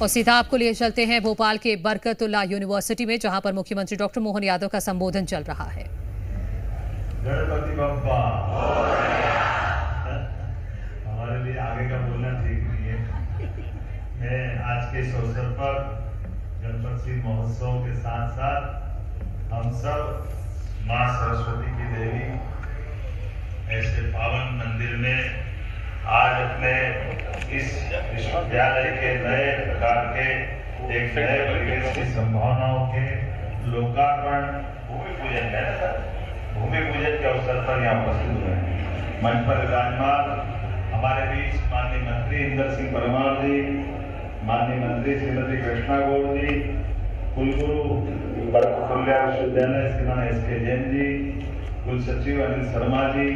और सीधा आपको लिए चलते हैं भोपाल के बरकतुल्लाह यूनिवर्सिटी में, जहां पर मुख्यमंत्री डॉक्टर मोहन यादव का संबोधन चल रहा है। गणपति बप्पा हमारे लिए आगे का बोलना ठीक नहीं है। मैं आज के इस अवसर पर गणपति महोत्सव के साथ साथ हम सब मां सरस्वती की देवी ऐसे पावन मंदिर में आज अपने इस विश्वविद्यालय के नए प्रकार के एक नए परिवेश की संभावनाओं के लोकार्पण भूमि पूजन है ना सर, भूमि पूजन के अवसर पर यहाँ उपस्थित हुए हैं। मंच पर विराजमान हमारे बीच माननीय मंत्री इंदर सिंह परमार जी, माननीय मंत्री श्रीमती कृष्णा गौड़ जी, कुलगुरु बरकतुल्लाह विश्वविद्यालय श्रीमान एस.के. जैन जी, कुल सचिव अनिल शर्मा जी,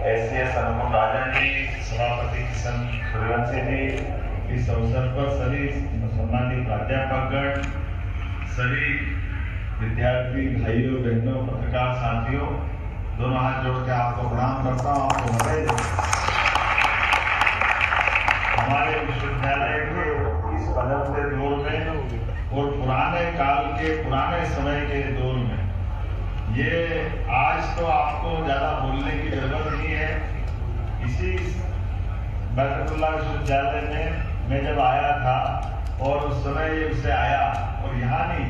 एस.सी.एस. अनुपम राजन जी, सभापति किशन सूर्यवंशी जी, इस अवसर पर सभी सम्मानित प्राध्यापकगण, सभी विद्यार्थी भाइयों बहनों, पत्रकार साथियों, दोनों हाथ जोड़ के आपको प्रणाम करता हूँ, आपको बधाई देता हूँ। हमारे विश्वविद्यालय के इस बदलते दौर में और पुराने काल के पुराने समय के दौर में ये आज तो आपको ज्यादा बोलने की जरूरत नहीं है। इसी बरकतुल्लाह विश्वविद्यालय में मैं जब आया था और उस समय ये उससे आया, और यहाँ नहीं,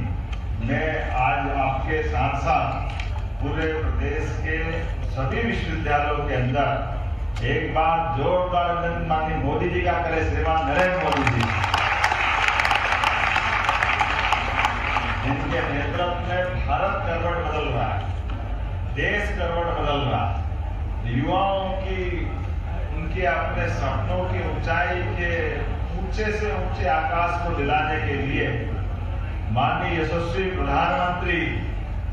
मैं आज आपके साथ साथ पूरे प्रदेश के सभी विश्वविद्यालयों के अंदर एक बार जोरदार अभिनंदन माननीय मोदी जी का करे, श्रीमान नरेंद्र मोदी जी, जिनके नेतृत्व में भारत करवट बदल रहा है, देश करवट बदल रहा है। युवाओं की उनके अपने सपनों की ऊंचाई के ऊंचे से ऊंचे आकाश को दिलाने के लिए माननीय यशस्वी प्रधानमंत्री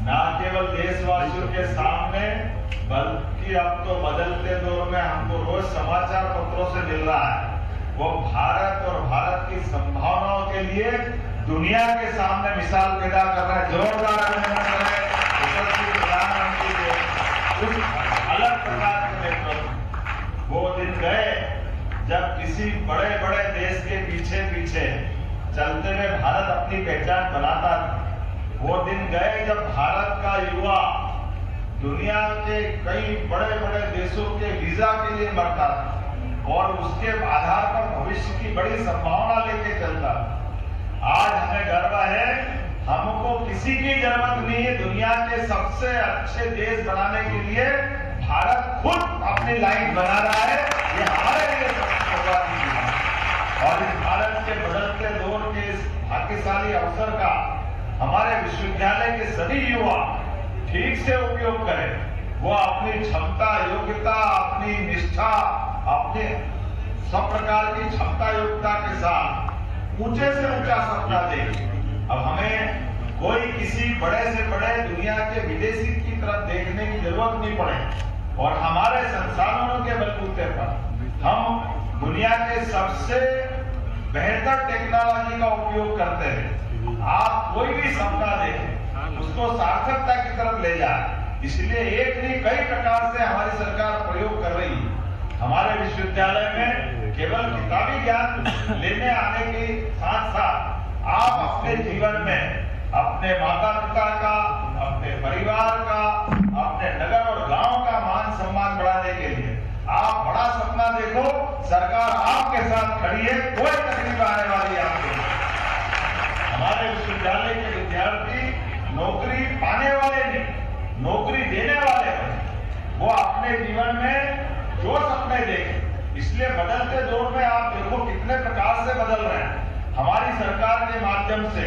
न केवल देशवासियों के सामने बल्कि अब तो बदलते दौर में हमको रोज समाचार पत्रों से मिल रहा है, वो भारत और भारत की संभावनाओं के लिए दुनिया के सामने मिसाल पैदा कर रहा है। जोरदार अभिनंदन करें यशस्वी प्रधानमंत्री के कुछ अलग प्रकार के नेतृत्व। वो दिन गए जब किसी बड़े बड़े देश के पीछे पीछे चलते हुए भारत अपनी पहचान बनाता था। वो दिन गए जब भारत का युवा दुनिया के कई बड़े बड़े देशों के वीजा के लिए मरता था और उसके आधार पर भविष्य की बड़ी संभावना लेके चलता था। आज हमें गर्व है, हमको किसी की जरूरत नहीं है, दुनिया के सबसे अच्छे देश बनाने के लिए भारत खुद अपनी लाइन बना रहा है। ये हमारे लिए सबसे बड़ी चीज है और इस भारत के बदलते दौर के इस भाग्यशाली अवसर का हमारे विश्वविद्यालय के सभी युवा ठीक से उपयोग करें। वो अपनी क्षमता, योग्यता, अपनी निष्ठा, अपने सब प्रकार की क्षमता योग्यता के साथ ऊंचे से ऊंचा सपना दे। अब हमें कोई किसी बड़े से बड़े दुनिया के विदेशी की तरफ देखने की जरूरत नहीं पड़े और हमारे संसाधनों के बलबूते पर हम दुनिया के सबसे बेहतर टेक्नोलॉजी का उपयोग करते हैं। आप कोई भी सपना देखें, उसको सार्थकता की तरफ ले जाए, इसलिए एक नहीं कई प्रकार से हमारी सरकार प्रयोग कर रही है। हमारे विश्वविद्यालय में केवल किताबी ज्ञान लेने आने के साथ साथ आप अपने जीवन में अपने माता पिता का, अपने परिवार का, अपने नगर और गांव का मान सम्मान बढ़ाने के लिए आप बड़ा सपना देखो। सरकार आपके साथ खड़ी है, कोई तकलीफ आने वाली आपको। हमारे विश्वविद्यालय के विद्यार्थी नौकरी पाने वाले नहीं, नौकरी देने वाले हैं। वो अपने जीवन में जो सपने देखें, इसलिए बदलते दौर में आप देखो कितने प्रकार से बदल रहे हैं। हमारी सरकार के माध्यम से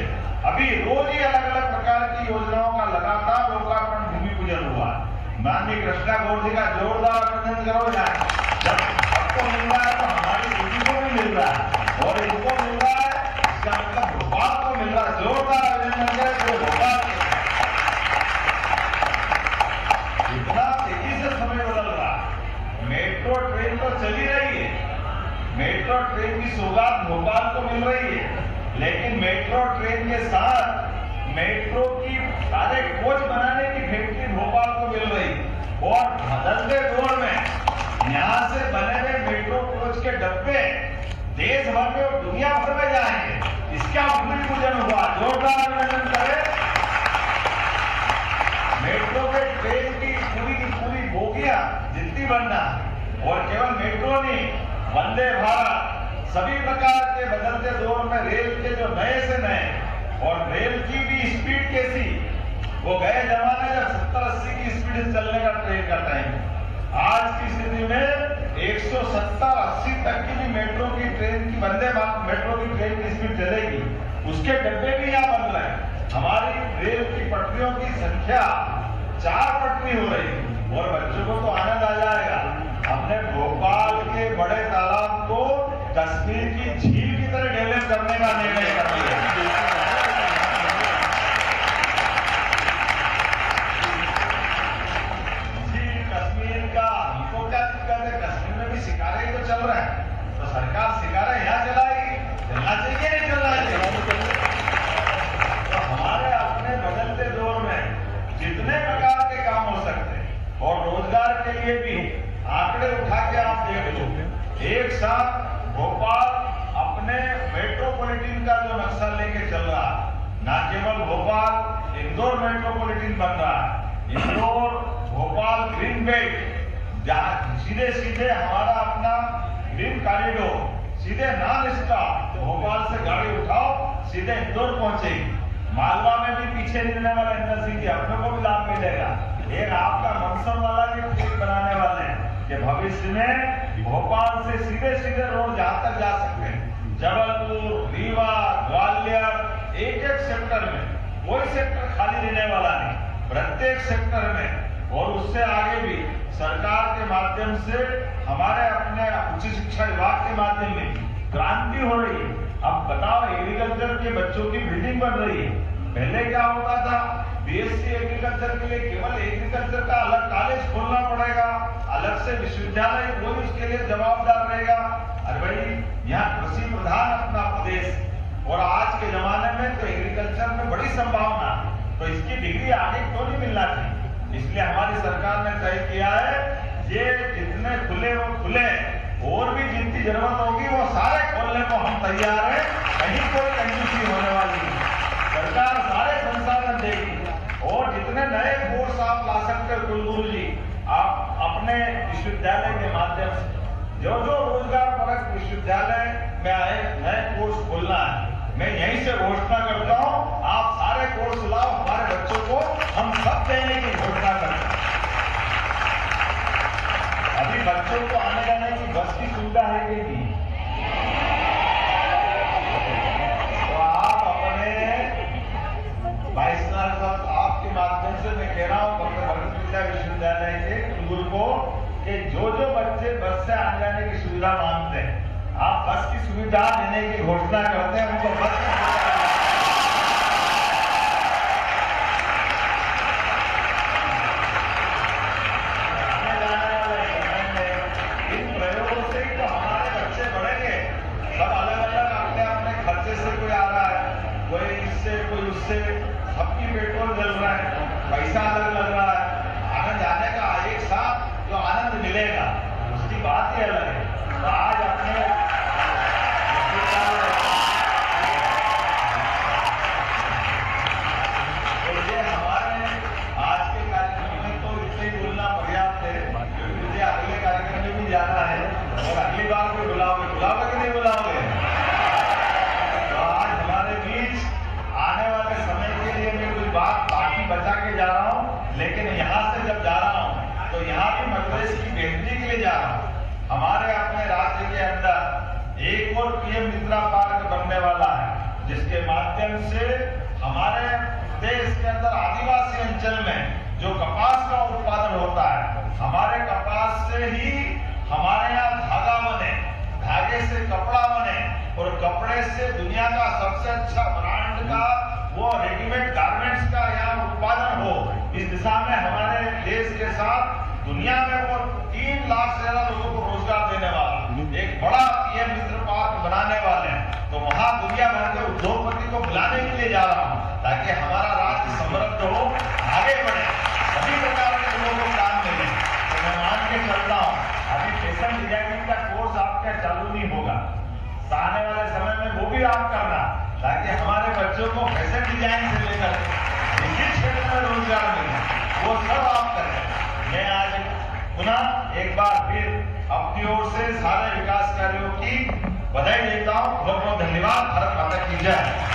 अभी रोज ही अलग अलग प्रकार की योजनाओं का लगातार लोकार्पण भूमि पूजन हुआ है। माननीय कृष्णा गौड़ जी का जोरदार अभिनंदन करो जाए। जब सबको मिल रहा है तो हमारी दीदी को भी मिल रहा है और इनको मिल रहा है, इसका मतलब भोपाल को मिल रहा है। जोरदार अभिनंदन करें भोपाल। इतना तेजी से समय बदल रहा है। मेट्रो ट्रेन तो चली रही है, मेट्रो ट्रेन की सौगात भोपाल को मिल रही है, लेकिन मेट्रो ट्रेन के साथ मेट्रो की सारे कोच बनाने की फैक्ट्री भोपाल को मिल रही और बदलते दौर में यहाँ से बने हुए मेट्रो कोच के डब्बे देश भर में और दुनिया भर में जाएंगे। क्या भूमि पूजन हुआ, जोरदार अभिनंदन करें। मेट्रो के ट्रेन की पूरी बोगियां जितनी बनना, और केवल मेट्रो नहीं, वंदे भारत, सभी प्रकार के बदलते दौर में रेल के जो नए से नए, और रेल की भी स्पीड कैसी, वो गए जमाने जब 70-80 की स्पीड से चलने का ट्रेन का टाइम, आज की स्थिति में 170-80 तक की भी मेट्रो की ट्रेन की वंदे भारत मेट्रो की ट्रेन की स्पीड चलेगी। उसके डब्बे भी यहाँ बन रहे हैं। हमारी रेल की पटरियों की संख्या 4 पटरी हो रही है, और बच्चों को तो आनंद आ जाएगा। हमने भोपाल के बड़े तालाब को कश्मीर की झील की तरह डेवलप करने का निर्णय कर लिया। कश्मीर का हमको क्या दिक्कत है, कश्मीर में भी शिकारे ही तो चल रहे हैं, तो सरकार शिकारे यहाँ चलाएगी, चलना चाहिए नहीं चलना चाहिए। तो हमारे अपने बदलते दौर में जितने प्रकार के काम हो सकते हैं, और रोजगार के लिए भी आंकड़े उठा के आप देख लो, एक साथ भोपाल अपने मेट्रोपॉलिटन का जो नक्शा लेके चल रहा है, न केवल भोपाल इंदौर मेट्रोपॉलिटन बन रहा है, इंदौर भोपाल ग्रीन बेल्ट, जहां सीधे सीधे हमारा अपना ग्रीन कॉरिडोर सीधे नॉन स्टॉप भोपाल से गाड़ी उठाओ सीधे इंदौर पहुंचेगी। मालवा में भी पीछे रहने वाला इंडस्ट्री अपने को भी लाभ मिलेगा। एक आपका मनसर वाला भी ट्रेन बनाने वाले हैं कि भविष्य में भोपाल से सीधे सीधे रोड जहां तक जा सकते हैं, जबलपुर, रीवा, ग्वालियर, एक सेक्टर में कोई सेक्टर खाली रहने वाला नहीं, प्रत्येक सेक्टर में, और उससे आगे भी सरकार के माध्यम से हमारे अपने उच्च शिक्षा विभाग के माध्यम में क्रांति हो रही है। अब बताओ, एग्रीकल्चर के बच्चों की बिल्डिंग बन रही है। पहले क्या होता था, बीएससी एग्रीकल्चर के लिए केवल एग्रीकल्चर का अलग कॉलेज खोलना पड़ेगा, अलग से विश्वविद्यालय, कोई उसके लिए जवाबदार रहेगा। अरे भाई, यहाँ कृषि प्रधान अपना प्रदेश, और आज के जमाने में तो एग्रीकल्चर में बड़ी संभावना, तो इसकी डिग्री आगे क्यों नहीं मिलना चाहिए। इसलिए हमारी सरकार ने तय किया है, ये जितने खुले वो खुले, और भी जितनी जरूरत होगी वो सारे खोलने को हम तैयार हैं। कहीं कोई कंजूसी होने वाली नहीं, सरकार सारे संसाधन देगी। और जितने नए कोर्स आप ला सकते हो कुलगुरु जी, आप अपने विश्वविद्यालय के माध्यम से जो रोजगार परक विश्वविद्यालय में आए नए कोर्स खोलना है, मैं यहीं से घोषणा करता हूं, आप सारे कोर्स लाओ, हमारे बच्चों को हम सब देने की घोषणा करते हैं। अभी बच्चों को आने जाने की बस की सुविधा है कि नहीं, तो आप अपने वाइस साहब आपके माध्यम से मैं कह रहा हूं डॉक्टर भगत विद्या विश्वविद्यालय के कुलगुरु को कि जो बच्चे बस से आने जाने की सुविधा मांगते हैं, आप बस की सुविधा देने की घोषणा करते हैं, उनको बस की इन प्रयोगों से ही तो हमारे बच्चे बढ़ेंगे। सब अलग अलग अपने अपने खर्चे से, कोई आ रहा है, कोई इससे कोई उससे, सबकी पेट्रोल जल रहा है, पैसा अलग लग रहा है, आने जाने का एक साथ जो आनंद मिलेगा उसकी बात ही अलग है। तो आज अपने जाना है, और अगली बार कोई बुलाओगे कि नहीं बुलाओगे। तो आज हमारे बीच आने वाले समय के लिए मैं कुछ बात बाकी बचा के जा रहा हूं, लेकिन यहां से जब जा रहा हूं तो यहां भी मध्यप्रदेश की बेहतरी के लिए जा रहा हूं। हमारे अपने राज्य के अंदर एक और पीएम मित्रा पार्क बनने वाला है, जिसके माध्यम से हमारे देश के अंदर आदिवासी अंचल में जो कपास का उत्पादन होता है, हमारे कपास से ही हमारे यहाँ धागा बने, धागे से कपड़ा बने, और कपड़े से दुनिया का सबसे अच्छा ब्रांड का वो रेडीमेड गारमेंट्स का यहाँ उत्पादन हो। इस दिशा में हमारे देश के साथ दुनिया में वो 3 लाख से ज्यादा लोगों को रोजगार देने वाला एक बड़ा पीएम मित्र पार्क बनाने वाले हैं। तो वहां दुनिया भर के उद्योगपति को बुलाने के लिए जा रहा हूँ, ताकि हमारा राज्य समृद्ध हो, आगे बढ़े, सभी प्रकार के लोगों को काम मिले। तो मैं मान के चलता हूँ, अभी फैशन डिजाइनिंग का कोर्स आपका चालू नहीं होगा, आने वाले समय में वो भी आप करना। ताकि हमारे बच्चों को फैशन डिजाइन से लेकर जिस क्षेत्र में रोजगार मिले वो सब आप करें। मैं आज पुनः एक बार फिर अपनी ओर से सारे विकास कार्यों की बधाई देता हूं। बहुत बहुत धन्यवाद। भारत माता की जय।